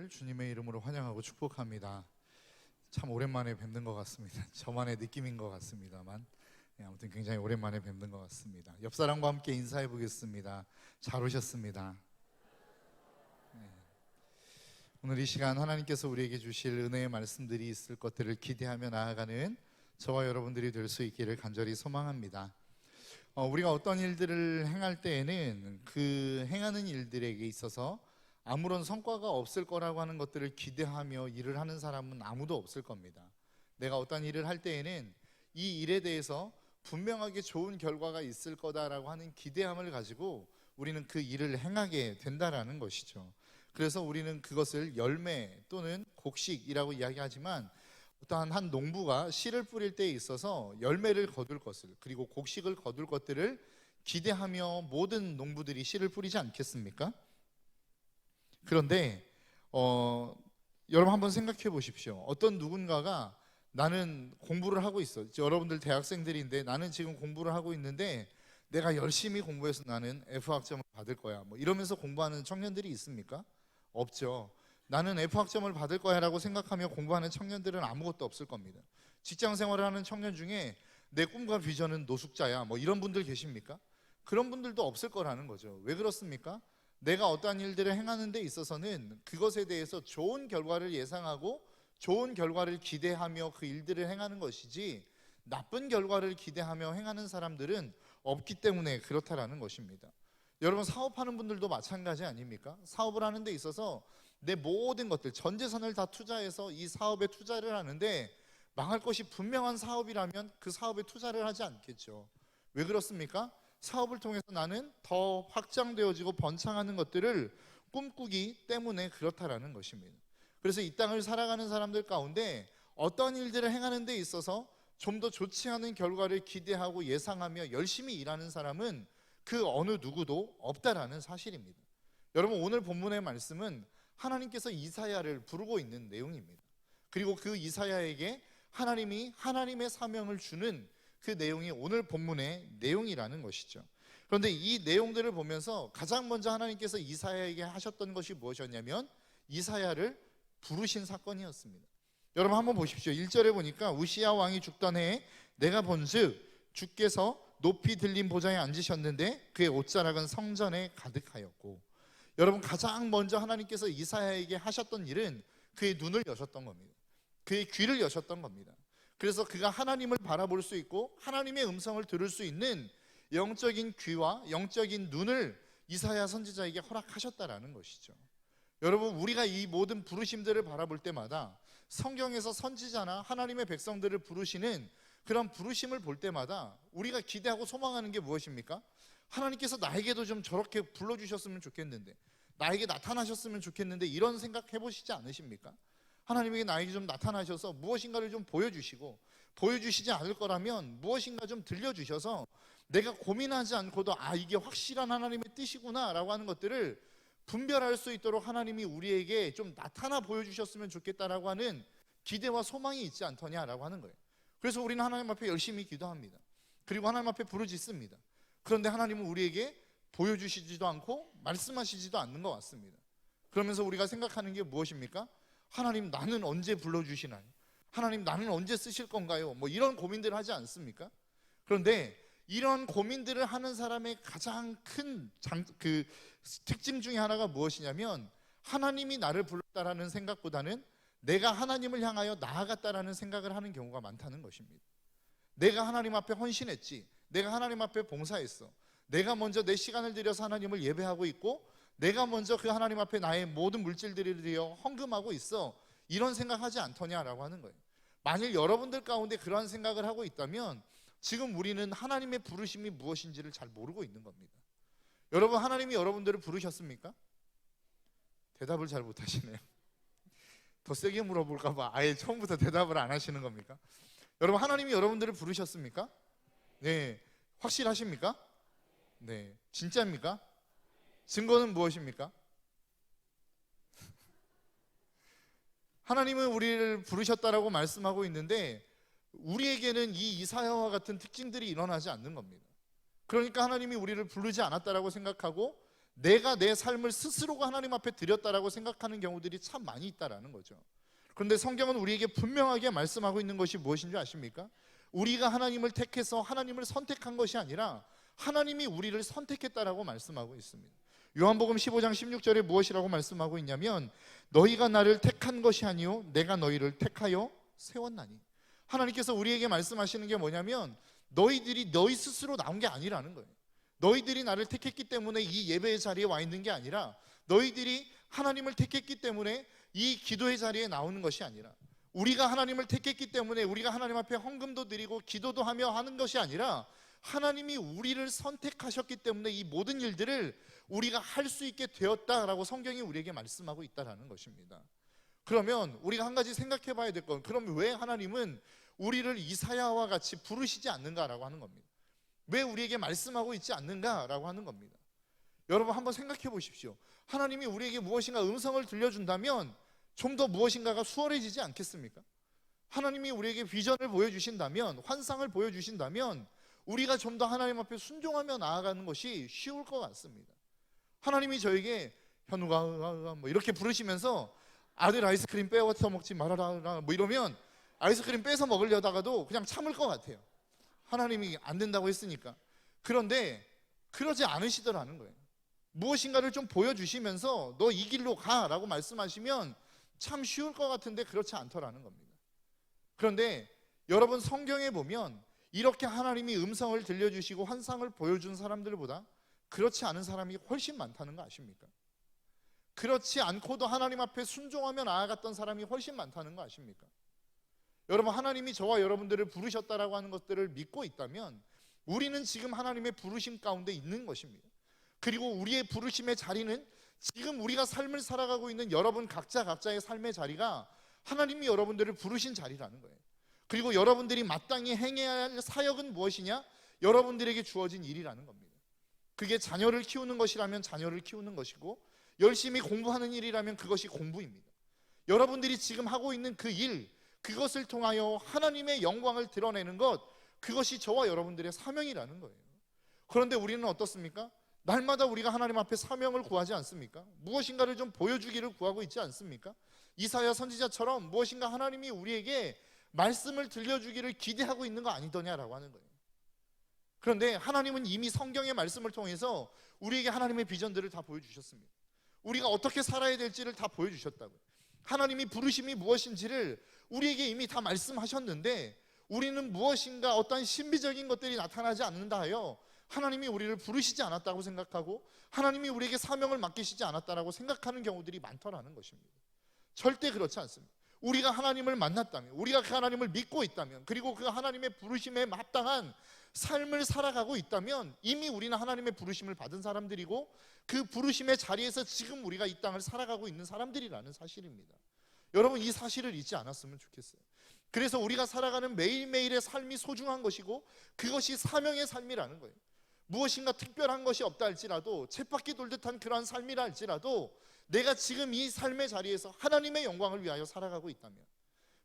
여러분들을 주님의 이름으로 환영하고 축복합니다. 참 오랜만에 뵙는 것 같습니다. 저만의 느낌인 것 같습니다만 아무튼 굉장히 오랜만에 뵙는 것 같습니다. 옆 사람과 함께 인사해 보겠습니다. 잘 오셨습니다. 오늘 이 시간 하나님께서 우리에게 주실 은혜의 말씀들이 있을 것들을 기대하며 나아가는 저와 여러분들이 될 수 있기를 간절히 소망합니다. 우리가 어떤 일들을 행할 때에는 그 행하는 일들에게 있어서 아무런 성과가 없을 거라고 하는 것들을 기대하며 일을 하는 사람은 아무도 없을 겁니다. 내가 어떤 일을 할 때에는 이 일에 대해서 분명하게 좋은 결과가 있을 거다라고 하는 기대함을 가지고 우리는 그 일을 행하게 된다라는 것이죠. 그래서 우리는 그것을 열매 또는 곡식이라고 이야기하지만 어떠한 한 농부가 씨를 뿌릴 때에 있어서 열매를 거둘 것을 그리고 곡식을 거둘 것들을 기대하며 모든 농부들이 씨를 뿌리지 않겠습니까? 그런데 여러분 한번 생각해 보십시오. 어떤 누군가가 나는 공부를 하고 있어. 여러분들 대학생들인데 나는 지금 공부를 하고 있는데 내가 열심히 공부해서 나는 F학점을 받을 거야. 뭐 이러면서 공부하는 청년들이 있습니까? 없죠. 나는 F학점을 받을 거야 라고 생각하며 공부하는 청년들은 아무것도 없을 겁니다. 직장 생활을 하는 청년 중에 내 꿈과 비전은 노숙자야 뭐 이런 분들 계십니까? 그런 분들도 없을 거라는 거죠. 왜 그렇습니까? 내가 어떠한 일들을 행하는 데 있어서는 그것에 대해서 좋은 결과를 예상하고 좋은 결과를 기대하며 그 일들을 행하는 것이지 나쁜 결과를 기대하며 행하는 사람들은 없기 때문에 그렇다라는 것입니다. 여러분 사업하는 분들도 마찬가지 아닙니까? 사업을 하는 데 있어서 내 모든 것들 전 재산을 다 투자해서 이 사업에 투자를 하는데 망할 것이 분명한 사업이라면 그 사업에 투자를 하지 않겠죠. 왜 그렇습니까? 사업을 통해서 나는 더 확장되어지고 번창하는 것들을 꿈꾸기 때문에 그렇다라는 것입니다. 그래서 이 땅을 살아가는 사람들 가운데 어떤 일들을 행하는 데 있어서 좀 더 좋지 않은 결과를 기대하고 예상하며 열심히 일하는 사람은 그 어느 누구도 없다라는 사실입니다. 여러분 오늘 본문의 말씀은 하나님께서 이사야를 부르고 있는 내용입니다. 그리고 그 이사야에게 하나님이 하나님의 사명을 주는 그 내용이 오늘 본문의 내용이라는 것이죠. 그런데 이 내용들을 보면서 가장 먼저 하나님께서 이사야에게 하셨던 것이 무엇이었냐면 이사야를 부르신 사건이었습니다. 여러분 한번 보십시오. 1절에 보니까 우시야 왕이 죽던 해에 내가 본즉 주께서 높이 들린 보좌에 앉으셨는데 그의 옷자락은 성전에 가득하였고, 여러분 가장 먼저 하나님께서 이사야에게 하셨던 일은 그의 눈을 여셨던 겁니다. 그의 귀를 여셨던 겁니다. 그래서 그가 하나님을 바라볼 수 있고 하나님의 음성을 들을 수 있는 영적인 귀와 영적인 눈을 이사야 선지자에게 허락하셨다라는 것이죠. 여러분 우리가 이 모든 부르심들을 바라볼 때마다 성경에서 선지자나 하나님의 백성들을 부르시는 그런 부르심을 볼 때마다 우리가 기대하고 소망하는 게 무엇입니까? 하나님께서 나에게도 좀 저렇게 불러주셨으면 좋겠는데, 나에게 나타나셨으면 좋겠는데, 이런 생각 해보시지 않으십니까? 하나님에게 나에게 좀 나타나셔서 무엇인가를 좀 보여주시고, 보여주시지 않을 거라면 무엇인가 좀 들려주셔서 내가 고민하지 않고도 이게 확실한 하나님의 뜻이구나 라고 하는 것들을 분별할 수 있도록 하나님이 우리에게 좀 나타나 보여주셨으면 좋겠다라고 하는 기대와 소망이 있지 않더냐라고 하는 거예요. 그래서 우리는 하나님 앞에 열심히 기도합니다. 그리고 하나님 앞에 부르짖습니다. 그런데 하나님은 우리에게 보여주시지도 않고 말씀하시지도 않는 것 같습니다. 그러면서 우리가 생각하는 게 무엇입니까? 하나님 나는 언제 불러주시나요? 하나님 나는 언제 쓰실 건가요? 뭐 이런 고민들을 하지 않습니까? 그런데 이런 고민들을 하는 사람의 가장 큰 특징 중에 하나가 무엇이냐면 하나님이 나를 불렀다라는 생각보다는 내가 하나님을 향하여 나아갔다라는 생각을 하는 경우가 많다는 것입니다. 내가 하나님 앞에 헌신했지, 내가 하나님 앞에 봉사했어, 내가 먼저 내 시간을 들여서 하나님을 예배하고 있고 내가 먼저 그 하나님 앞에 나의 모든 물질들을 들여 헌금하고 있어, 이런 생각하지 않더냐라고 하는 거예요. 만일 여러분들 가운데 그러한 생각을 하고 있다면 지금 우리는 하나님의 부르심이 무엇인지를 잘 모르고 있는 겁니다. 여러분 하나님이 여러분들을 부르셨습니까? 대답을 잘 못하시네요. 더 세게 물어볼까 봐 아예 처음부터 대답을 안 하시는 겁니까? 여러분 하나님이 여러분들을 부르셨습니까? 네. 확실하십니까? 네. 진짜입니까? 증거는 무엇입니까? 하나님은 우리를 부르셨다라고 말씀하고 있는데 우리에게는 이 이사야와 같은 특징들이 일어나지 않는 겁니다. 그러니까 하나님이 우리를 부르지 않았다라고 생각하고 내가 내 삶을 스스로가 하나님 앞에 드렸다라고 생각하는 경우들이 참 많이 있다라는 거죠. 그런데 성경은 우리에게 분명하게 말씀하고 있는 것이 무엇인 줄 아십니까? 우리가 하나님을 택해서 하나님을 선택한 것이 아니라 하나님이 우리를 선택했다라고 말씀하고 있습니다. 요한복음 15장 16절에 무엇이라고 말씀하고 있냐면 너희가 나를 택한 것이 아니요 내가 너희를 택하여 세웠나니. 하나님께서 우리에게 말씀하시는 게 뭐냐면 너희들이 너희 스스로 나온 게 아니라는 거예요. 너희들이 나를 택했기 때문에 이 예배의 자리에 와 있는 게 아니라 너희들이 하나님을 택했기 때문에 이 기도의 자리에 나오는 것이 아니라 우리가 하나님을 택했기 때문에 우리가 하나님 앞에 헌금도 드리고 기도도 하며 하는 것이 아니라 하나님이 우리를 선택하셨기 때문에 이 모든 일들을 우리가 할 수 있게 되었다라고 성경이 우리에게 말씀하고 있다는 것입니다. 그러면 우리가 한 가지 생각해 봐야 될 건, 그럼 왜 하나님은 우리를 이사야와 같이 부르시지 않는가라고 하는 겁니다. 왜 우리에게 말씀하고 있지 않는가라고 하는 겁니다. 여러분 한번 생각해 보십시오. 하나님이 우리에게 무엇인가 음성을 들려준다면 좀 더 무엇인가가 수월해지지 않겠습니까? 하나님이 우리에게 비전을 보여주신다면, 환상을 보여주신다면 우리가 좀 더 하나님 앞에 순종하며 나아가는 것이 쉬울 것 같습니다. 하나님이 저에게 현우가 뭐 이렇게 부르시면서 아들 아이스크림 빼앗아 먹지 말아라 뭐 이러면 아이스크림 뺏어 먹으려다가도 그냥 참을 것 같아요. 하나님이 안 된다고 했으니까. 그런데 그러지 않으시더라는 거예요. 무엇인가를 좀 보여주시면서 너 이 길로 가라고 말씀하시면 참 쉬울 것 같은데 그렇지 않더라는 겁니다. 그런데 여러분 성경에 보면 이렇게 하나님이 음성을 들려주시고 환상을 보여준 사람들보다 그렇지 않은 사람이 훨씬 많다는 거 아십니까? 그렇지 않고도 하나님 앞에 순종하며 나아갔던 사람이 훨씬 많다는 거 아십니까? 여러분 하나님이 저와 여러분들을 부르셨다라고 하는 것들을 믿고 있다면 우리는 지금 하나님의 부르심 가운데 있는 것입니다. 그리고 우리의 부르심의 자리는 지금 우리가 삶을 살아가고 있는 여러분 각자의 삶의 자리가 하나님이 여러분들을 부르신 자리라는 거예요. 그리고 여러분들이 마땅히 행해야 할 사역은 무엇이냐? 여러분들에게 주어진 일이라는 겁니다. 그게 자녀를 키우는 것이라면 자녀를 키우는 것이고 열심히 공부하는 일이라면 그것이 공부입니다. 여러분들이 지금 하고 있는 그 일, 그것을 통하여 하나님의 영광을 드러내는 것, 그것이 저와 여러분들의 사명이라는 거예요. 그런데 우리는 어떻습니까? 날마다 우리가 하나님 앞에 사명을 구하지 않습니까? 무엇인가를 좀 보여주기를 구하고 있지 않습니까? 이사야 선지자처럼 무엇인가 하나님이 우리에게 말씀을 들려주기를 기대하고 있는 거 아니더냐라고 하는 거예요. 그런데 하나님은 이미 성경의 말씀을 통해서 우리에게 하나님의 비전들을 다 보여주셨습니다. 우리가 어떻게 살아야 될지를 다 보여주셨다고요. 하나님이 부르심이 무엇인지를 우리에게 이미 다 말씀하셨는데 우리는 무엇인가 어떤 신비적인 것들이 나타나지 않는다 하여 하나님이 우리를 부르시지 않았다고 생각하고 하나님이 우리에게 사명을 맡기시지 않았다라고 생각하는 경우들이 많더라는 것입니다. 절대 그렇지 않습니다. 우리가 하나님을 만났다면, 우리가 그 하나님을 믿고 있다면, 그리고 그 하나님의 부르심에 마땅한 삶을 살아가고 있다면 이미 우리는 하나님의 부르심을 받은 사람들이고 그 부르심의 자리에서 지금 우리가 이 땅을 살아가고 있는 사람들이라는 사실입니다. 여러분 이 사실을 잊지 않았으면 좋겠어요. 그래서 우리가 살아가는 매일매일의 삶이 소중한 것이고 그것이 사명의 삶이라는 거예요. 무엇인가 특별한 것이 없다 할지라도 쳇바퀴 돌듯한 그러한 삶이라 할지라도 내가 지금 이 삶의 자리에서 하나님의 영광을 위하여 살아가고 있다면,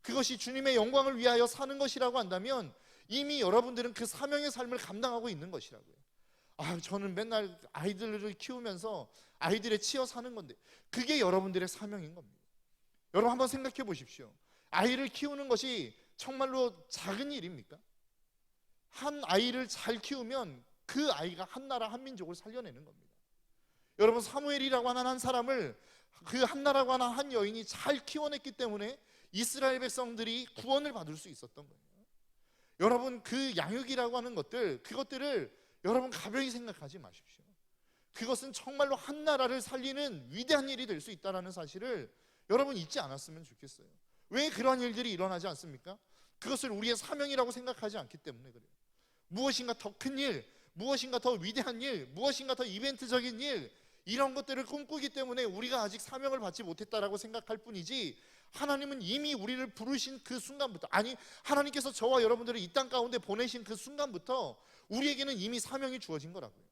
그것이 주님의 영광을 위하여 사는 것이라고 한다면 이미 여러분들은 그 사명의 삶을 감당하고 있는 것이라고요. 저는 맨날 아이들을 키우면서 아이들에 치여 사는 건데, 그게 여러분들의 사명인 겁니다. 여러분 한번 생각해 보십시오. 아이를 키우는 것이 정말로 작은 일입니까? 한 아이를 잘 키우면 그 아이가 한 나라 한 민족을 살려내는 겁니다. 여러분 사무엘이라고 하는 한 사람을 그 한나라고 하는 한 여인이 잘 키워냈기 때문에 이스라엘 백성들이 구원을 받을 수 있었던 거예요. 여러분 그 양육이라고 하는 것들, 그것들을 여러분 가벼이 생각하지 마십시오. 그것은 정말로 한 나라를 살리는 위대한 일이 될 수 있다는 사실을 여러분 잊지 않았으면 좋겠어요. 왜 그러한 일들이 일어나지 않습니까? 그것을 우리의 사명이라고 생각하지 않기 때문에 그래요. 무엇인가 더 큰 일, 무엇인가 더 위대한 일, 무엇인가 더 이벤트적인 일, 이런 것들을 꿈꾸기 때문에 우리가 아직 사명을 받지 못했다라고 생각할 뿐이지, 하나님은 이미 우리를 부르신 그 순간부터, 아니 하나님께서 저와 여러분들을 이 땅 가운데 보내신 그 순간부터 우리에게는 이미 사명이 주어진 거라고요.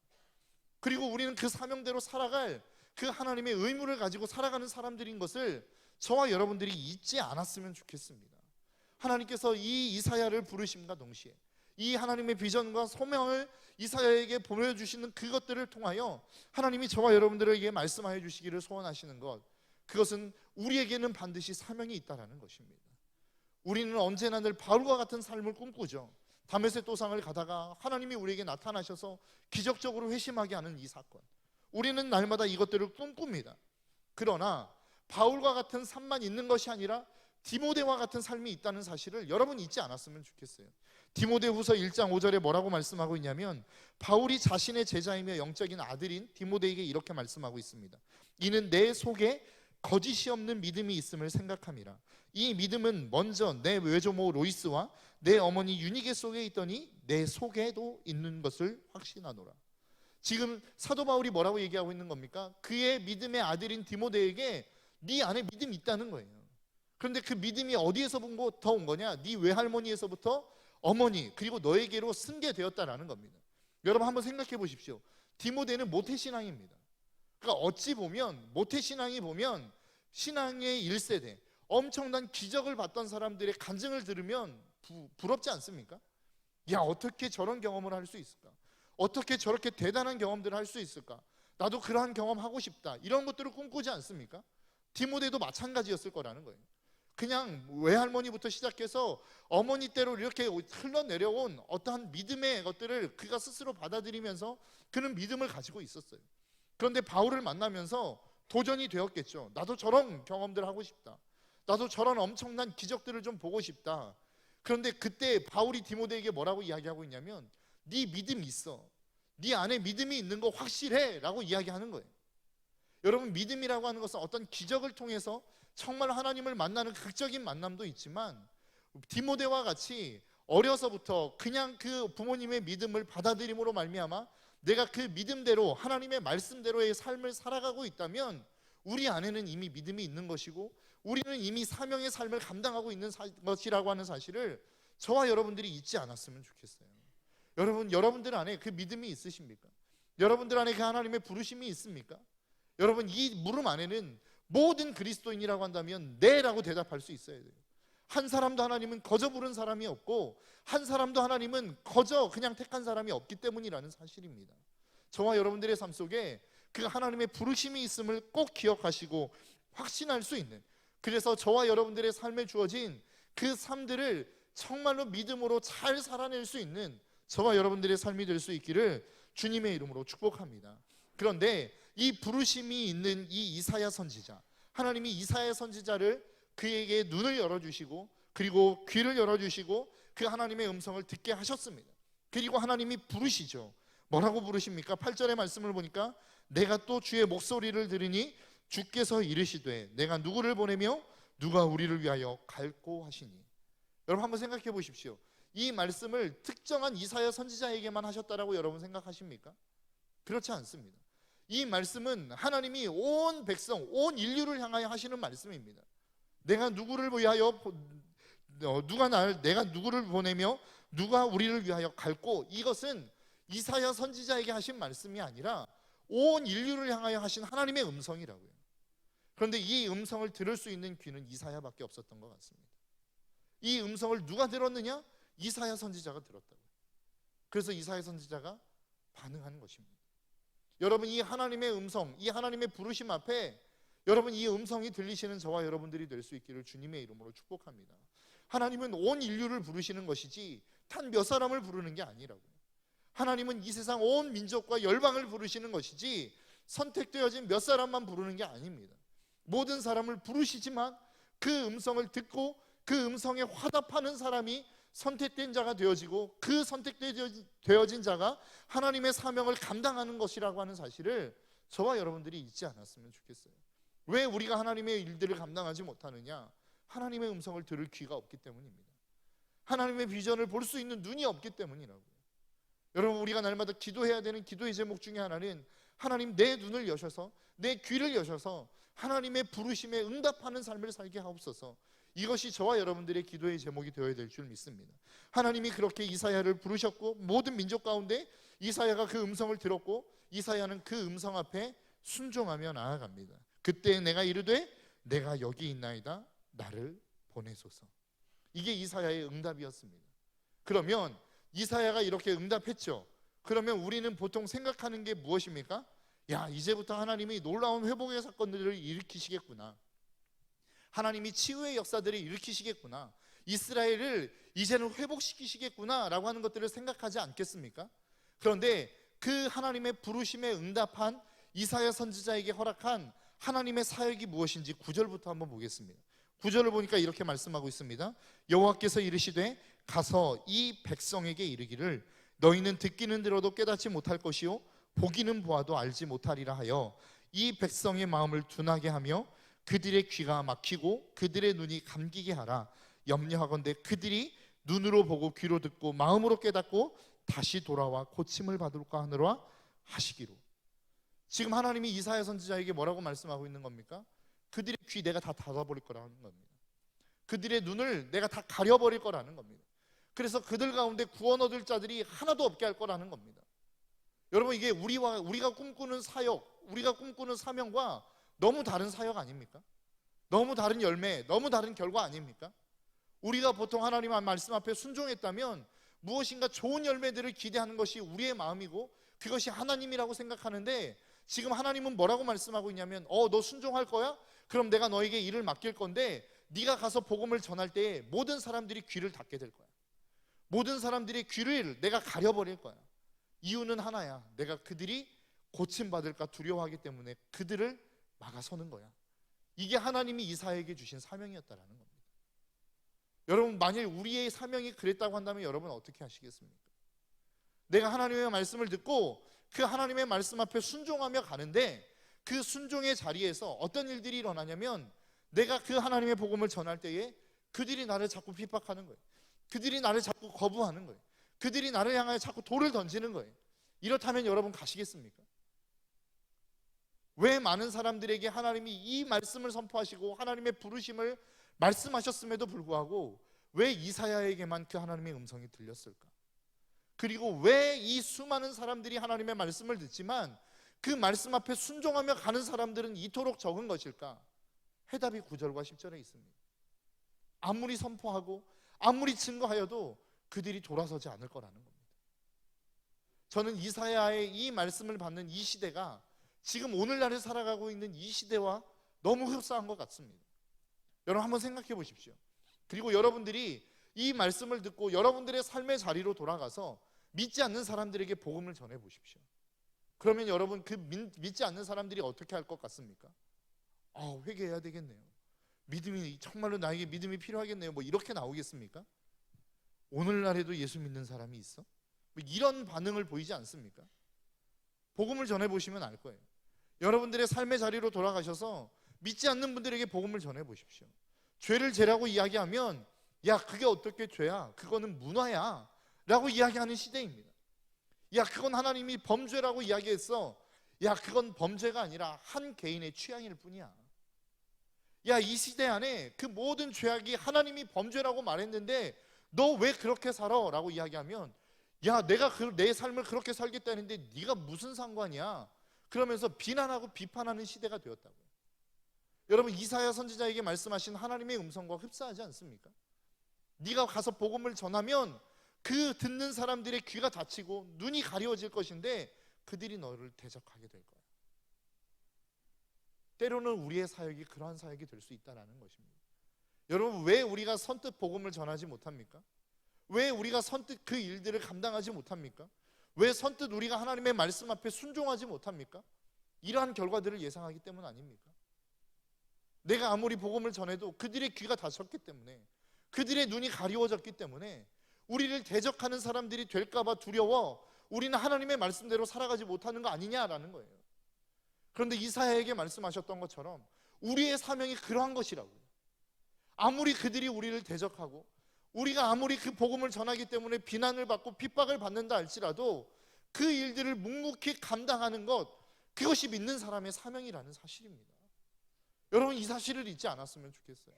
그리고 우리는 그 사명대로 살아갈 그 하나님의 의무를 가지고 살아가는 사람들인 것을 저와 여러분들이 잊지 않았으면 좋겠습니다. 하나님께서 이 이사야를 부르심과 동시에 이 하나님의 비전과 소명을 이사야에게 보여주시는 그것들을 통하여 하나님이 저와 여러분들에게 말씀하여 주시기를 소원하시는 것, 그것은 우리에게는 반드시 사명이 있다라는 것입니다. 우리는 언제나 늘 바울과 같은 삶을 꿈꾸죠. 다메섹 도상을 가다가 하나님이 우리에게 나타나셔서 기적적으로 회심하게 하는 이 사건, 우리는 날마다 이것들을 꿈꿉니다. 그러나 바울과 같은 삶만 있는 것이 아니라 디모데와 같은 삶이 있다는 사실을 여러분 잊지 않았으면 좋겠어요. 디모데후서 1장 5절에 뭐라고 말씀하고 있냐면, 바울이 자신의 제자이며 영적인 아들인 디모데에게 이렇게 말씀하고 있습니다. 이는 내 속에 거짓이 없는 믿음이 있음을 생각함이라. 이 믿음은 먼저 내 외조모 로이스와 내 어머니 유니게 속에 있더니 내 속에도 있는 것을 확신하노라. 지금 사도 바울이 뭐라고 얘기하고 있는 겁니까? 그의 믿음의 아들인 디모데에게 네 안에 믿음이 있다는 거예요. 그런데 그 믿음이 어디에서부터 온 거냐? 네 외할머니에서부터 어머니, 그리고 너에게로 승계되었다라는 겁니다. 여러분 한번 생각해 보십시오. 디모데는 모태신앙입니다. 그러니까 어찌 보면 모태신앙이 보면 신앙의 1세대, 엄청난 기적을 봤던 사람들의 간증을 들으면 부럽지 않습니까? 야, 어떻게 저런 경험을 할 수 있을까? 어떻게 저렇게 대단한 경험들을 할 수 있을까? 나도 그러한 경험 하고 싶다, 이런 것들을 꿈꾸지 않습니까? 디모데도 마찬가지였을 거라는 거예요. 그냥 외할머니부터 시작해서 어머니 때로 이렇게 흘러내려온 어떠한 믿음의 것들을 그가 스스로 받아들이면서 그는 믿음을 가지고 있었어요. 그런데 바울을 만나면서 도전이 되었겠죠. 나도 저런 경험들을 하고 싶다, 나도 저런 엄청난 기적들을 좀 보고 싶다. 그런데 그때 바울이 디모데에게 뭐라고 이야기하고 있냐면, 네 믿음이 있어, 네 안에 믿음이 있는 거 확실해 라고 이야기하는 거예요. 여러분, 믿음이라고 하는 것은 어떤 기적을 통해서 정말 하나님을 만나는 극적인 만남도 있지만, 디모데와 같이 어려서부터 그냥 그 부모님의 믿음을 받아들임으로 말미암아 내가 그 믿음대로 하나님의 말씀대로의 삶을 살아가고 있다면 우리 안에는 이미 믿음이 있는 것이고 우리는 이미 사명의 삶을 감당하고 있는 것이라고 하는 사실을 저와 여러분들이 잊지 않았으면 좋겠어요. 여러분들 안에 그 믿음이 있으십니까? 여러분들 안에 그 하나님의 부르심이 있습니까? 여러분, 이 물음 안에는 모든 그리스도인이라고 한다면 네라고 대답할 수 있어야 돼요. 한 사람도 하나님은 거저 부른 사람이 없고 한 사람도 하나님은 거저 그냥 택한 사람이 없기 때문이라는 사실입니다. 저와 여러분들의 삶 속에 그 하나님의 부르심이 있음을 꼭 기억하시고 확신할 수 있는, 그래서 저와 여러분들의 삶에 주어진 그 삶들을 정말로 믿음으로 잘 살아낼 수 있는 저와 여러분들의 삶이 될 수 있기를 주님의 이름으로 축복합니다. 그런데 이 부르심이 있는 이 이사야 선지자, 하나님이 이사야 선지자를 그에게 눈을 열어주시고 그리고 귀를 열어주시고 그 하나님의 음성을 듣게 하셨습니다. 그리고 하나님이 부르시죠. 뭐라고 부르십니까? 8절의 말씀을 보니까 내가 또 주의 목소리를 들으니 주께서 이르시되 내가 누구를 보내며 누가 우리를 위하여 갈고 하시니. 여러분 한번 생각해 보십시오. 이 말씀을 특정한 이사야 선지자에게만 하셨다라고 여러분 생각하십니까? 그렇지 않습니다. 이 말씀은 하나님이 온 백성, 온 인류를 향하여 하시는 말씀입니다. 내가 누구를 위하여 내가 누구를 보내며 누가 우리를 위하여 갈고, 이것은 이사야 선지자에게 하신 말씀이 아니라 온 인류를 향하여 하신 하나님의 음성이라고요. 그런데 이 음성을 들을 수 있는 귀는 이사야밖에 없었던 것 같습니다. 이 음성을 누가 들었느냐? 이사야 선지자가 들었다고요. 그래서 이사야 선지자가 반응하는 것입니다. 여러분, 이 하나님의 음성, 이 하나님의 부르심 앞에 여러분 이 음성이 들리시는 저와 여러분들이 될 수 있기를 주님의 이름으로 축복합니다. 하나님은 온 인류를 부르시는 것이지 단 몇 사람을 부르는 게 아니라고요. 하나님은 이 세상 온 민족과 열방을 부르시는 것이지 선택되어진 몇 사람만 부르는 게 아닙니다. 모든 사람을 부르시지만 그 음성을 듣고 그 음성에 화답하는 사람이 선택된 자가 되어지고 그 선택되어진 자가 하나님의 사명을 감당하는 것이라고 하는 사실을 저와 여러분들이 잊지 않았으면 좋겠어요. 왜 우리가 하나님의 일들을 감당하지 못하느냐? 하나님의 음성을 들을 귀가 없기 때문입니다. 하나님의 비전을 볼 수 있는 눈이 없기 때문이라고요. 여러분, 우리가 날마다 기도해야 되는 기도의 제목 중에 하나는 하나님 내 눈을 여셔서 내 귀를 여셔서 하나님의 부르심에 응답하는 삶을 살게 하옵소서. 이것이 저와 여러분들의 기도의 제목이 되어야 될 줄 믿습니다. 하나님이 그렇게 이사야를 부르셨고 모든 민족 가운데 이사야가 그 음성을 들었고 이사야는 그 음성 앞에 순종하며 나아갑니다. 그때 내가 이르되 내가 여기 있나이다 나를 보내소서. 이게 이사야의 응답이었습니다. 그러면 이사야가 이렇게 응답했죠. 그러면 우리는 보통 생각하는 게 무엇입니까? 야, 이제부터 하나님이 놀라운 회복의 사건들을 일으키시겠구나. 하나님이 치유의 역사들을 일으키시겠구나. 이스라엘을 이제는 회복시키시겠구나 라고 하는 것들을 생각하지 않겠습니까? 그런데 그 하나님의 부르심에 응답한 이사야 선지자에게 허락한 하나님의 사역이 무엇인지 9절부터 한번 보겠습니다. 9절을 보니까 이렇게 말씀하고 있습니다. 여호와께서 이르시되 가서 이 백성에게 이르기를 너희는 듣기는 들어도 깨닫지 못할 것이요 보기는 보아도 알지 못하리라 하여 이 백성의 마음을 둔하게 하며 그들의 귀가 막히고 그들의 눈이 감기게 하라. 염려하건대 그들이 눈으로 보고 귀로 듣고 마음으로 깨닫고 다시 돌아와 고침을 받을까 하느라 하시기로. 지금 하나님이 이사야 선지자에게 뭐라고 말씀하고 있는 겁니까? 그들의 귀 내가 다 닫아버릴 거라는 겁니다. 그들의 눈을 내가 다 가려버릴 거라는 겁니다. 그래서 그들 가운데 구원 얻을 자들이 하나도 없게 할 거라는 겁니다. 여러분, 이게 우리가 꿈꾸는 사역, 우리가 꿈꾸는 사명과 너무 다른 사역 아닙니까? 너무 다른 열매, 너무 다른 결과 아닙니까? 우리가 보통 하나님의 말씀 앞에 순종했다면 무엇인가 좋은 열매들을 기대하는 것이 우리의 마음이고 그것이 하나님이라고 생각하는데, 지금 하나님은 뭐라고 말씀하고 있냐면 너 순종할 거야? 그럼 내가 너에게 일을 맡길 건데 네가 가서 복음을 전할 때 모든 사람들이 귀를 닫게 될 거야. 모든 사람들의 귀를 내가 가려버릴 거야. 이유는 하나야. 내가 그들이 고침받을까 두려워하기 때문에 그들을 막아서는 거야. 이게 하나님이 이사야에게 주신 사명이었다라는 겁니다. 여러분, 만일 우리의 사명이 그랬다고 한다면 여러분 어떻게 하시겠습니까? 내가 하나님의 말씀을 듣고 그 하나님의 말씀 앞에 순종하며 가는데 그 순종의 자리에서 어떤 일들이 일어나냐면 내가 그 하나님의 복음을 전할 때에 그들이 나를 자꾸 핍박하는 거예요. 그들이 나를 자꾸 거부하는 거예요. 그들이 나를 향하여 자꾸 돌을 던지는 거예요. 이렇다면 여러분 가시겠습니까? 왜 많은 사람들에게 하나님이 이 말씀을 선포하시고 하나님의 부르심을 말씀하셨음에도 불구하고 왜 이사야에게만 그 하나님의 음성이 들렸을까? 그리고 왜 이 수많은 사람들이 하나님의 말씀을 듣지만 그 말씀 앞에 순종하며 가는 사람들은 이토록 적은 것일까? 해답이 9절과 10절에 있습니다. 아무리 선포하고 아무리 증거하여도 그들이 돌아서지 않을 거라는 겁니다. 저는 이사야의 이 말씀을 받는 이 시대가 지금 오늘날에 살아가고 있는 이 시대와 너무 흡사한 것 같습니다. 여러분 한번 생각해 보십시오. 그리고 여러분들이 이 말씀을 듣고 여러분들의 삶의 자리로 돌아가서 믿지 않는 사람들에게 복음을 전해 보십시오. 그러면 여러분 그 믿지 않는 사람들이 어떻게 할 것 같습니까? 회개해야 되겠네요. 믿음이 정말로 나에게 믿음이 필요하겠네요. 뭐 이렇게 나오겠습니까? 오늘날에도 예수 믿는 사람이 있어? 뭐 이런 반응을 보이지 않습니까? 복음을 전해 보시면 알 거예요. 여러분들의 삶의 자리로 돌아가셔서 믿지 않는 분들에게 복음을 전해 보십시오. 죄를 죄라고 이야기하면 야, 그게 어떻게 죄야? 그거는 문화야 라고 이야기하는 시대입니다. 야, 그건 하나님이 범죄라고 이야기했어. 야, 그건 범죄가 아니라 한 개인의 취향일 뿐이야. 야, 이 시대 안에 그 모든 죄악이 하나님이 범죄라고 말했는데 너 왜 그렇게 살아? 라고 이야기하면 야, 내가 내 삶을 그렇게 살겠다는데 네가 무슨 상관이야? 그러면서 비난하고 비판하는 시대가 되었다고요. 여러분, 이사야 선지자에게 말씀하신 하나님의 음성과 흡사하지 않습니까? 네가 가서 복음을 전하면 그 듣는 사람들의 귀가 닫히고 눈이 가려워질 것인데 그들이 너를 대적하게 될 거야. 때로는 우리의 사역이 그러한 사역이 될 수 있다는 것입니다. 여러분, 왜 우리가 선뜻 복음을 전하지 못합니까? 왜 우리가 선뜻 그 일들을 감당하지 못합니까? 왜 선뜻 우리가 하나님의 말씀 앞에 순종하지 못합니까? 이러한 결과들을 예상하기 때문 아닙니까? 내가 아무리 복음을 전해도 그들의 귀가 닫혔기 때문에, 그들의 눈이 가리워졌기 때문에 우리를 대적하는 사람들이 될까봐 두려워 우리는 하나님의 말씀대로 살아가지 못하는 거 아니냐라는 거예요. 그런데 이사야에게 말씀하셨던 것처럼 우리의 사명이 그러한 것이라고요. 아무리 그들이 우리를 대적하고 우리가 아무리 그 복음을 전하기 때문에 비난을 받고 핍박을 받는다 할지라도 그 일들을 묵묵히 감당하는 것, 그것이 믿는 사람의 사명이라는 사실입니다. 여러분, 이 사실을 잊지 않았으면 좋겠어요.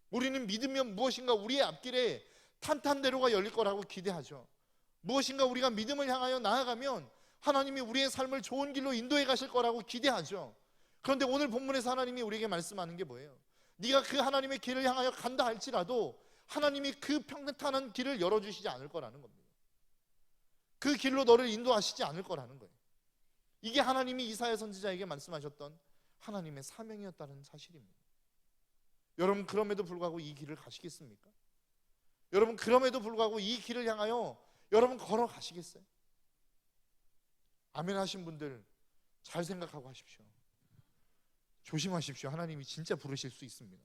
우리는 믿으면 무엇인가 우리의 앞길에 탄탄대로가 열릴 거라고 기대하죠. 무엇인가 우리가 믿음을 향하여 나아가면 하나님이 우리의 삶을 좋은 길로 인도해 가실 거라고 기대하죠. 그런데 오늘 본문에서 하나님이 우리에게 말씀하는 게 뭐예요? 네가 그 하나님의 길을 향하여 간다 할지라도 하나님이 그 평탄한 길을 열어주시지 않을 거라는 겁니다. 그 길로 너를 인도하시지 않을 거라는 거예요. 이게 하나님이 이사야 선지자에게 말씀하셨던 하나님의 사명이었다는 사실입니다. 여러분, 그럼에도 불구하고 이 길을 가시겠습니까? 여러분, 그럼에도 불구하고 이 길을 향하여 여러분 걸어가시겠어요? 아멘 하신 분들 잘 생각하고 하십시오. 조심하십시오. 하나님이 진짜 부르실 수 있습니다.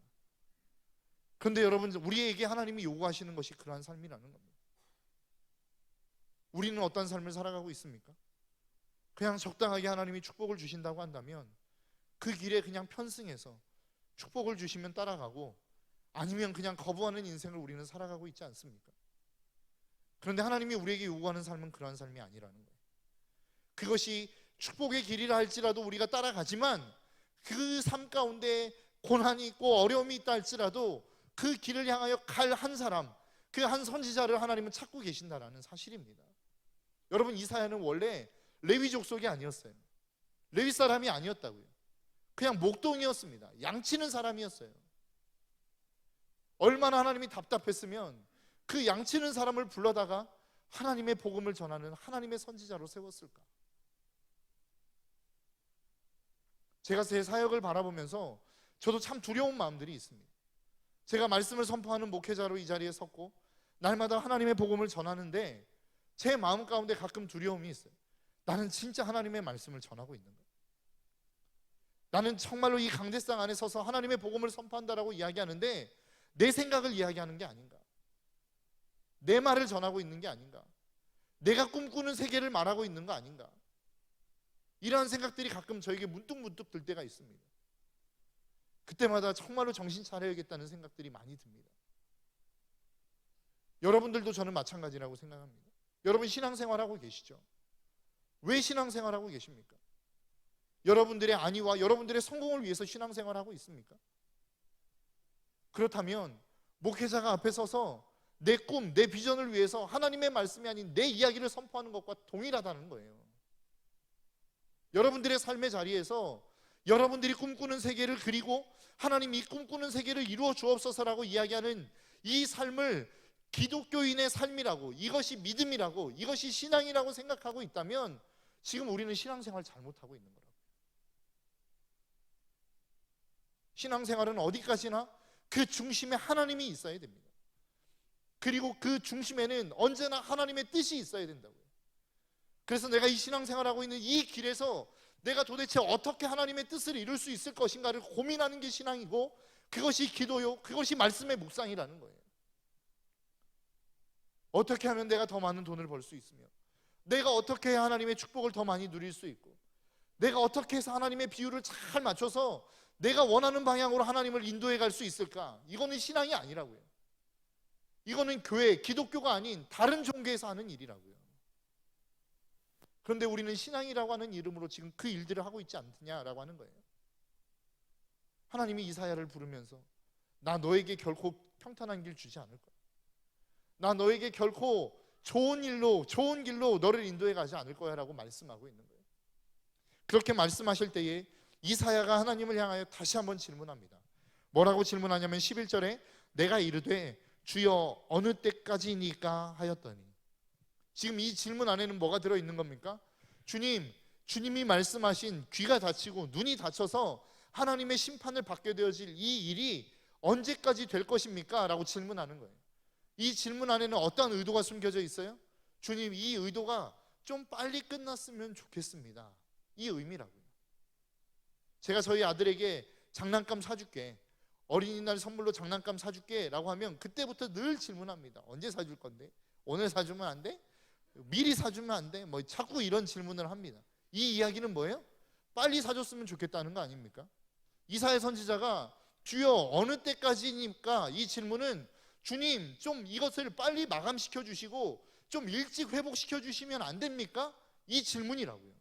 그런데 여러분, 우리에게 하나님이 요구하시는 것이 그러한 삶이라는 겁니다. 우리는 어떤 삶을 살아가고 있습니까? 그냥 적당하게 하나님이 축복을 주신다고 한다면 그 길에 그냥 편승해서 축복을 주시면 따라가고, 아니면 그냥 거부하는 인생을 우리는 살아가고 있지 않습니까? 그런데 하나님이 우리에게 요구하는 삶은 그러한 삶이 아니라는 거예요. 그것이 축복의 길이라 할지라도 우리가 따라가지만 그 삶 가운데 고난이 있고 어려움이 있다 할지라도 그 길을 향하여 갈 한 사람, 그 한 선지자를 하나님은 찾고 계신다라는 사실입니다. 여러분, 이사야는 원래 레위 족속이 아니었어요. 레위 사람이 아니었다고요. 그냥 목동이었습니다. 양치는 사람이었어요. 얼마나 하나님이 답답했으면 그 양치는 사람을 불러다가 하나님의 복음을 전하는 하나님의 선지자로 세웠을까? 제가 제 사역을 바라보면서 저도 참 두려운 마음들이 있습니다. 제가 말씀을 선포하는 목회자로 이 자리에 섰고 날마다 하나님의 복음을 전하는데 제 마음 가운데 가끔 두려움이 있어요. 나는 진짜 하나님의 말씀을 전하고 있는가? 나는 정말로 이 강대상 안에 서서 하나님의 복음을 선포한다라고 이야기하는데 내 생각을 이야기하는 게 아닌가? 내 말을 전하고 있는 게 아닌가? 내가 꿈꾸는 세계를 말하고 있는 거 아닌가? 이러한 생각들이 가끔 저에게 문득문득 들 때가 있습니다. 그때마다 정말로 정신 차려야겠다는 생각들이 많이 듭니다. 여러분들도 저는 마찬가지라고 생각합니다. 여러분, 신앙생활하고 계시죠? 왜 신앙생활하고 계십니까? 여러분들의 안위와 여러분들의 성공을 위해서 신앙생활하고 있습니까? 그렇다면 목회자가 앞에 서서 내 꿈, 내 비전을 위해서 하나님의 말씀이 아닌 내 이야기를 선포하는 것과 동일하다는 거예요. 여러분들의 삶의 자리에서 여러분들이 꿈꾸는 세계를 그리고 하나님이 이 꿈꾸는 세계를 이루어 주옵소서라고 이야기하는 이 삶을 기독교인의 삶이라고, 이것이 믿음이라고, 이것이 신앙이라고 생각하고 있다면 지금 우리는 신앙생활 잘못하고 있는 거라고. 신앙생활은 어디까지나 그 중심에 하나님이 있어야 됩니다. 그리고 그 중심에는 언제나 하나님의 뜻이 있어야 된다고요. 그래서 내가 이 신앙생활하고 있는 이 길에서 내가 도대체 어떻게 하나님의 뜻을 이룰 수 있을 것인가를 고민하는 게 신앙이고, 그것이 기도요, 그것이 말씀의 묵상이라는 거예요. 어떻게 하면 내가 더 많은 돈을 벌 수 있으며, 내가 어떻게 해야 하나님의 축복을 더 많이 누릴 수 있고, 내가 어떻게 해서 하나님의 비율을 잘 맞춰서 내가 원하는 방향으로 하나님을 인도해 갈 수 있을까? 이거는 신앙이 아니라고요. 이거는 교회, 기독교가 아닌 다른 종교에서 하는 일이라고요. 그런데 우리는 신앙이라고 하는 이름으로 지금 그 일들을 하고 있지 않느냐라고 하는 거예요. 하나님이 이사야를 부르면서 나 너에게 결코 평탄한 길 주지 않을 거야. 나 너에게 결코 좋은 일로, 좋은 길로 너를 인도해 가지 않을 거야 라고 말씀하고 있는 거예요. 그렇게 말씀하실 때에 이사야가 하나님을 향하여 다시 한번 질문합니다. 뭐라고 질문하냐면 11절에 내가 이르되 주여 어느 때까지니까 하였더니, 지금 이 질문 안에는 뭐가 들어있는 겁니까? 주님이 말씀하신 귀가 닫히고 눈이 닫혀서 하나님의 심판을 받게 되어질 이 일이 언제까지 될 것입니까? 라고 질문하는 거예요. 이 질문 안에는 어떤 의도가 숨겨져 있어요? 주님, 이 의도가 좀 빨리 끝났으면 좋겠습니다, 이 의미라고요. 제가 저희 아들에게 장난감 사줄게, 어린이날 선물로 장난감 사줄게 라고 하면 그때부터 늘 질문합니다. 언제 사줄 건데? 오늘 사주면 안 돼? 미리 사주면 안 돼? 뭐 자꾸 이런 질문을 합니다. 이 이야기는 뭐예요? 빨리 사줬으면 좋겠다는 거 아닙니까? 이사야 선지자가 주여 어느 때까지입니까? 이 질문은 주님 좀 이것을 빨리 마감시켜 주시고 좀 일찍 회복시켜 주시면 안 됩니까? 이 질문이라고요.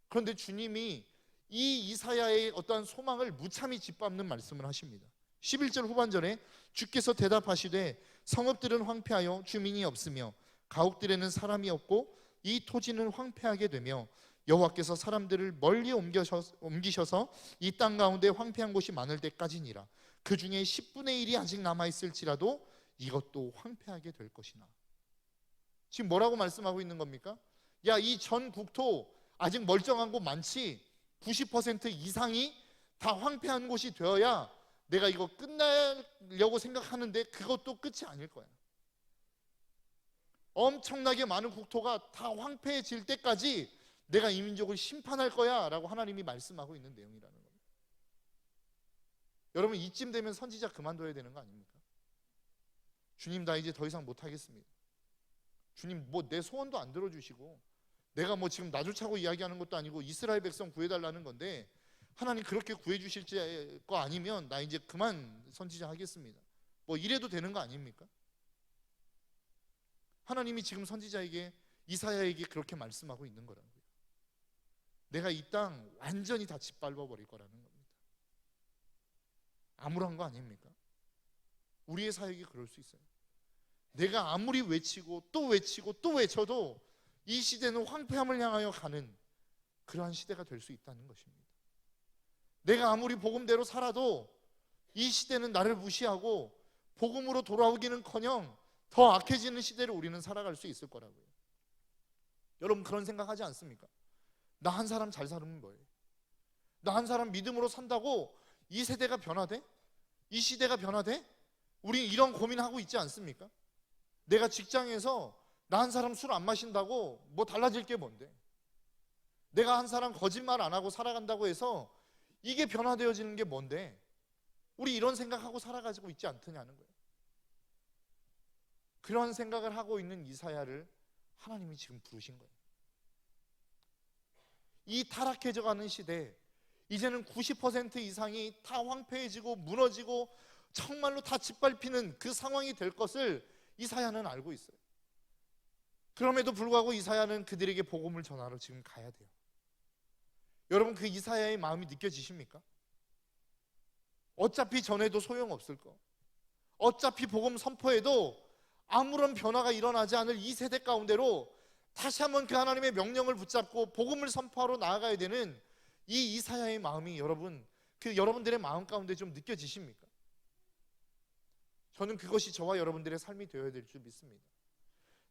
그런데 주님이 이 이사야의 어떠한 소망을 무참히 짓밟는 말씀을 하십니다. 11절 후반절에 주께서 대답하시되 성읍들은 황폐하여 주민이 없으며 가옥들에는 사람이 없고 이 토지는 황폐하게 되며 여호와께서 사람들을 멀리 옮기셔서 이 땅 가운데 황폐한 곳이 많을 때까지니라. 그 중에 10분의 1이 아직 남아있을지라도 이것도 황폐하게 될 것이나. 지금 뭐라고 말씀하고 있는 겁니까? 야, 이 전 국토 아직 멀쩡한 곳 많지? 90% 이상이 다 황폐한 곳이 되어야 내가 이거 끝내려고 생각하는데 그것도 끝이 아닐 거야. 엄청나게 많은 국토가 다 황폐해질 때까지 내가 이 민족을 심판할 거야 라고 하나님이 말씀하고 있는 내용이라는 겁니다. 여러분, 이쯤 되면 선지자 그만둬야 되는 거 아닙니까? 주님, 나 이제 더 이상 못하겠습니다. 주님, 뭐 내 소원도 안 들어주시고, 내가 뭐 지금 나조차고 이야기하는 것도 아니고 이스라엘 백성 구해달라는 건데, 하나님 그렇게 구해주실 거 아니면 나 이제 그만 선지자 하겠습니다. 뭐 이래도 되는 거 아닙니까? 하나님이 지금 선지자에게, 이사야에게 그렇게 말씀하고 있는 거라고요. 내가 이 땅 완전히 다 짓밟아 버릴 거라는 겁니다. 암울한 거 아닙니까? 우리의 사역이 그럴 수 있어요. 내가 아무리 외치고 또 외치고 또 외쳐도 이 시대는 황폐함을 향하여 가는 그러한 시대가 될 수 있다는 것입니다. 내가 아무리 복음대로 살아도 이 시대는 나를 무시하고 복음으로 돌아오기는커녕 더 악해지는 시대를 우리는 살아갈 수 있을 거라고요. 여러분, 그런 생각하지 않습니까? 나 한 사람 잘 살면 뭐예요? 나 한 사람 믿음으로 산다고 이 세대가 변화돼? 이 시대가 변화돼? 우리 이런 고민하고 있지 않습니까? 내가 직장에서 나 한 사람 술 안 마신다고 뭐 달라질 게 뭔데? 내가 한 사람 거짓말 안 하고 살아간다고 해서 이게 변화되어지는 게 뭔데? 우리 이런 생각하고 살아가지고 있지 않더냐는 거예요. 그런 생각을 하고 있는 이사야를 하나님이 지금 부르신 거예요. 이 타락해져가는 시대, 이제는 90% 이상이 다 황폐해지고 무너지고 정말로 다 짓밟히는 그 상황이 될 것을 이사야는 알고 있어요. 그럼에도 불구하고 이사야는 그들에게 복음을 전하러 지금 가야 돼요. 여러분, 그 이사야의 마음이 느껴지십니까? 어차피 전해도 소용없을 거, 어차피 복음 선포해도 아무런 변화가 일어나지 않을 이 세대 가운데로 다시 한번 그 하나님의 명령을 붙잡고 복음을 선포하러 나아가야 되는 이 이사야의 마음이 여러분, 그 여러분들의 마음 가운데 좀 느껴지십니까? 저는 그것이 저와 여러분들의 삶이 되어야 될 줄 믿습니다.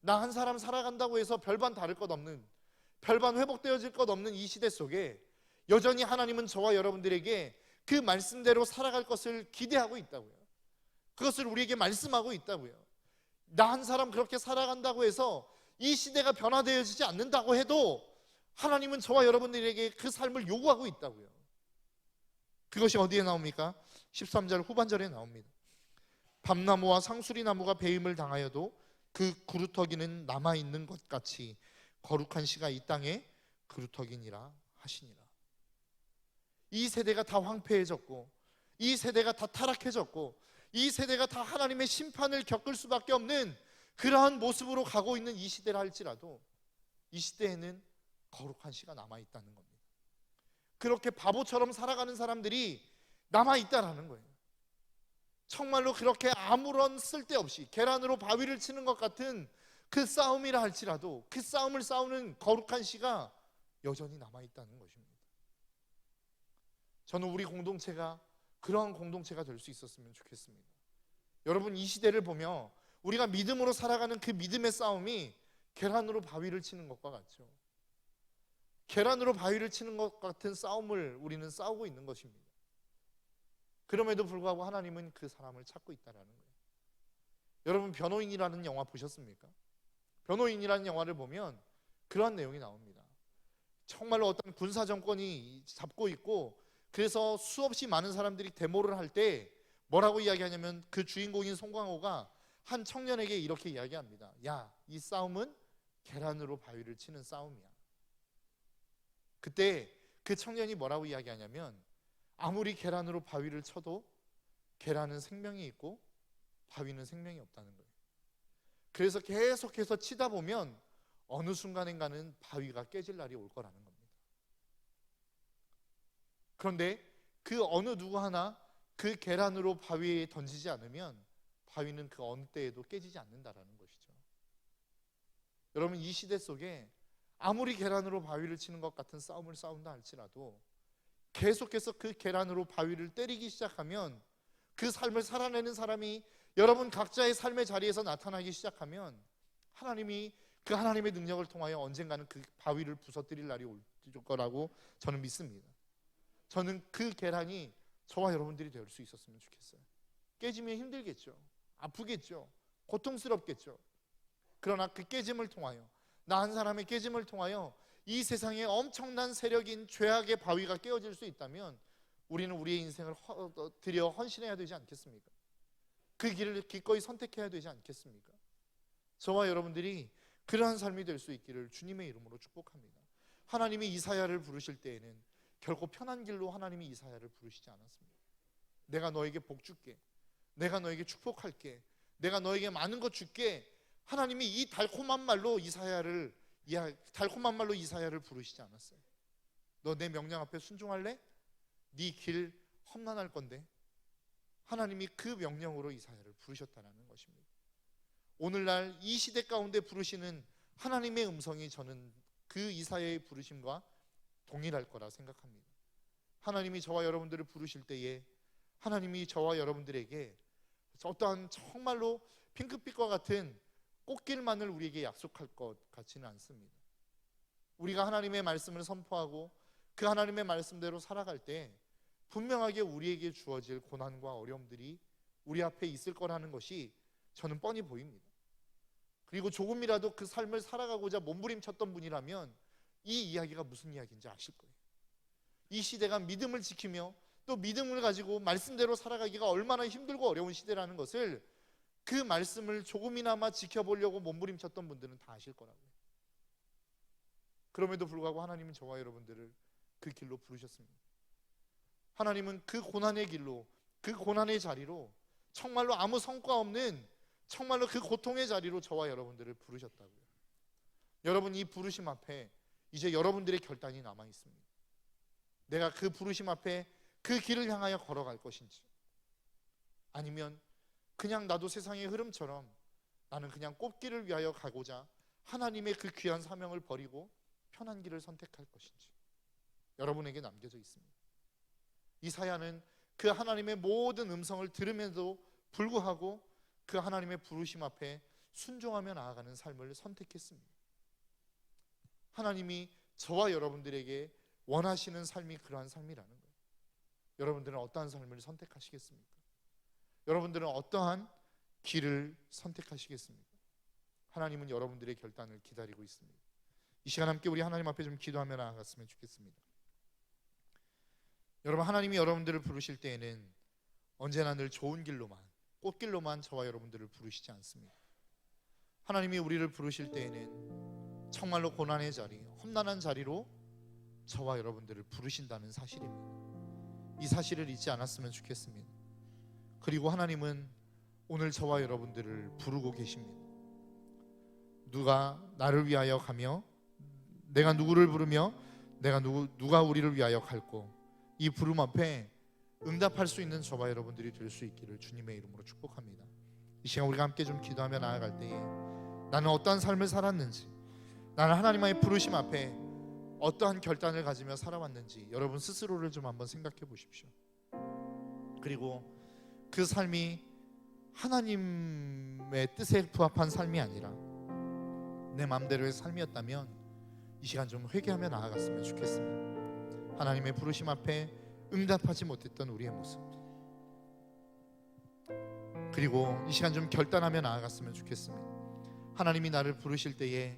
나 한 사람 살아간다고 해서 별반 다를 것 없는, 별반 회복되어질 것 없는 이 시대 속에 여전히 하나님은 저와 여러분들에게 그 말씀대로 살아갈 것을 기대하고 있다고요. 그것을 우리에게 말씀하고 있다고요. 나 한 사람 그렇게 살아간다고 해서 이 시대가 변화되어지지 않는다고 해도 하나님은 저와 여러분들에게 그 삶을 요구하고 있다고요. 그것이 어디에 나옵니까? 13절 후반절에 나옵니다. 밤나무와 상수리나무가 배임을 당하여도 그 그루터기는 남아있는 것 같이 거룩한 씨가 이 땅에 그루터기니라 하시니라. 이 세대가 다 황폐해졌고, 이 세대가 다 타락해졌고, 이 세대가 다 하나님의 심판을 겪을 수밖에 없는 그러한 모습으로 가고 있는 이 시대라 할지라도 이 시대에는 거룩한 씨가 남아있다는 겁니다. 그렇게 바보처럼 살아가는 사람들이 남아있다라는 거예요. 정말로 그렇게 아무런 쓸데없이 계란으로 바위를 치는 것 같은 그 싸움이라 할지라도 그 싸움을 싸우는 거룩한 씨가 여전히 남아있다는 것입니다. 저는 우리 공동체가 그러한 공동체가 될 수 있었으면 좋겠습니다. 여러분, 이 시대를 보며 우리가 믿음으로 살아가는 그 믿음의 싸움이 계란으로 바위를 치는 것과 같죠. 계란으로 바위를 치는 것 같은 싸움을 우리는 싸우고 있는 것입니다. 그럼에도 불구하고 하나님은 그 사람을 찾고 있다는 거예요. 여러분, 변호인이라는 영화 보셨습니까? 변호인이라는 영화를 보면 그러한 내용이 나옵니다. 정말로 어떤 군사 정권이 잡고 있고, 그래서 수없이 많은 사람들이 데모를 할 때 뭐라고 이야기하냐면 그 주인공인 송강호가 한 청년에게 이렇게 이야기합니다. 야, 이 싸움은 계란으로 바위를 치는 싸움이야. 그때 그 청년이 뭐라고 이야기하냐면 아무리 계란으로 바위를 쳐도 계란은 생명이 있고 바위는 생명이 없다는 거예요. 그래서 계속해서 치다 보면 어느 순간인가는 바위가 깨질 날이 올 거라는 겁니다. 그런데 그 어느 누구 하나 그 계란으로 바위에 던지지 않으면 바위는 그 어느 때에도 깨지지 않는다라는 것이죠. 여러분, 이 시대 속에 아무리 계란으로 바위를 치는 것 같은 싸움을 싸운다 할지라도 계속해서 그 계란으로 바위를 때리기 시작하면, 그 삶을 살아내는 사람이 여러분 각자의 삶의 자리에서 나타나기 시작하면 하나님이 그 하나님의 능력을 통하여 언젠가는 그 바위를 부서뜨릴 날이 올 거라고 저는 믿습니다. 저는 그 계란이 저와 여러분들이 될 수 있었으면 좋겠어요. 깨지면 힘들겠죠. 아프겠죠. 고통스럽겠죠. 그러나 그 깨짐을 통하여, 나 한 사람의 깨짐을 통하여 이 세상에 엄청난 세력인 죄악의 바위가 깨어질 수 있다면 우리는 우리의 인생을 들여 헌신해야 되지 않겠습니까? 그 길을 기꺼이 선택해야 되지 않겠습니까? 저와 여러분들이 그러한 삶이 될 수 있기를 주님의 이름으로 축복합니다. 하나님이 이사야를 부르실 때에는 결코 편한 길로 하나님이 이사야를 부르시지 않았습니다. 내가 너에게 복 줄게, 내가 너에게 축복할게, 내가 너에게 많은 것 줄게. 하나님이 이 달콤한 말로 이사야를 부르시지 않았어요. 너 내 명령 앞에 순종할래? 네 길 험난할 건데. 하나님이 그 명령으로 이사야를 부르셨다는 것입니다. 오늘날 이 시대 가운데 부르시는 하나님의 음성이 저는 그 이사야의 부르심과 동일할 거라 생각합니다. 하나님이 저와 여러분들을 부르실 때에 하나님이 저와 여러분들에게 어떠한 정말로 핑크빛과 같은 꽃길만을 우리에게 약속할 것 같지는 않습니다. 우리가 하나님의 말씀을 선포하고 그 하나님의 말씀대로 살아갈 때 분명하게 우리에게 주어질 고난과 어려움들이 우리 앞에 있을 거라는 것이 저는 뻔히 보입니다. 그리고 조금이라도 그 삶을 살아가고자 몸부림쳤던 분이라면 이 이야기가 무슨 이야기인지 아실 거예요. 이 시대가 믿음을 지키며 또 믿음을 가지고 말씀대로 살아가기가 얼마나 힘들고 어려운 시대라는 것을, 그 말씀을 조금이나마 지켜보려고 몸부림쳤던 분들은 다 아실 거라고요. 그럼에도 불구하고 하나님은 저와 여러분들을 그 길로 부르셨습니다. 하나님은 그 고난의 길로, 그 고난의 자리로, 정말로 아무 성과 없는 정말로 그 고통의 자리로 저와 여러분들을 부르셨다고요. 여러분, 이 부르심 앞에 이제 여러분들의 결단이 남아 있습니다. 내가 그 부르심 앞에 그 길을 향하여 걸어갈 것인지, 아니면 그냥 나도 세상의 흐름처럼 나는 그냥 꽃길을 위하여 가고자 하나님의 그 귀한 사명을 버리고 편한 길을 선택할 것인지 여러분에게 남겨져 있습니다. 이사야는 그 하나님의 모든 음성을 들으면서도 불구하고 그 하나님의 부르심 앞에 순종하며 나아가는 삶을 선택했습니다. 하나님이 저와 여러분들에게 원하시는 삶이 그러한 삶이라는 거예요. 여러분들은 어떠한 삶을 선택하시겠습니까? 여러분들은 어떠한 길을 선택하시겠습니까? 하나님은 여러분들의 결단을 기다리고 있습니다. 이 시간 함께 우리 하나님 앞에 좀 기도하며 나아갔으면 좋겠습니다. 여러분, 하나님이 여러분들을 부르실 때에는 언제나 늘 좋은 길로만, 꽃길로만 저와 여러분들을 부르시지 않습니다. 하나님이 우리를 부르실 때에는 정말로 고난의 자리, 험난한 자리로 저와 여러분들을 부르신다는 사실입니다. 이 사실을 잊지 않았으면 좋겠습니다. 그리고 하나님은 오늘 저와 여러분들을 부르고 계십니다. 누가 나를 위하여 가며, 내가 누구를 부르며 내가 누가 우리를 위하여 갈고, 이 부름 앞에 응답할 수 있는 저와 여러분들이 될 수 있기를 주님의 이름으로 축복합니다. 이 시간 우리가 함께 좀 기도하며 나아갈 때에 나는 어떠한 삶을 살았는지, 나는 하나님의 부르심 앞에 어떠한 결단을 가지며 살아왔는지 여러분 스스로를 좀 한번 생각해 보십시오. 그리고 그 삶이 하나님의 뜻에 부합한 삶이 아니라 내 마음대로의 삶이었다면 이 시간 좀 회개하며 나아갔으면 좋겠습니다. 하나님의 부르심 앞에 응답하지 못했던 우리의 모습, 그리고 이 시간 좀 결단하며 나아갔으면 좋겠습니다. 하나님이 나를 부르실 때에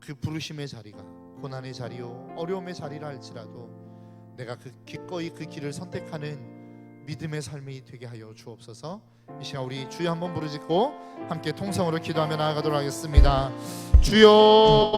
그 부르심의 자리가 고난의 자리요 어려움의 자리라 할지라도 내가 기꺼이 그 길을 선택하는 믿음의 삶이 되게 하여 주옵소서. 이 시간 우리 주여 한번 부르짖고 함께 통성으로 기도하며 나아가도록 하겠습니다. 주여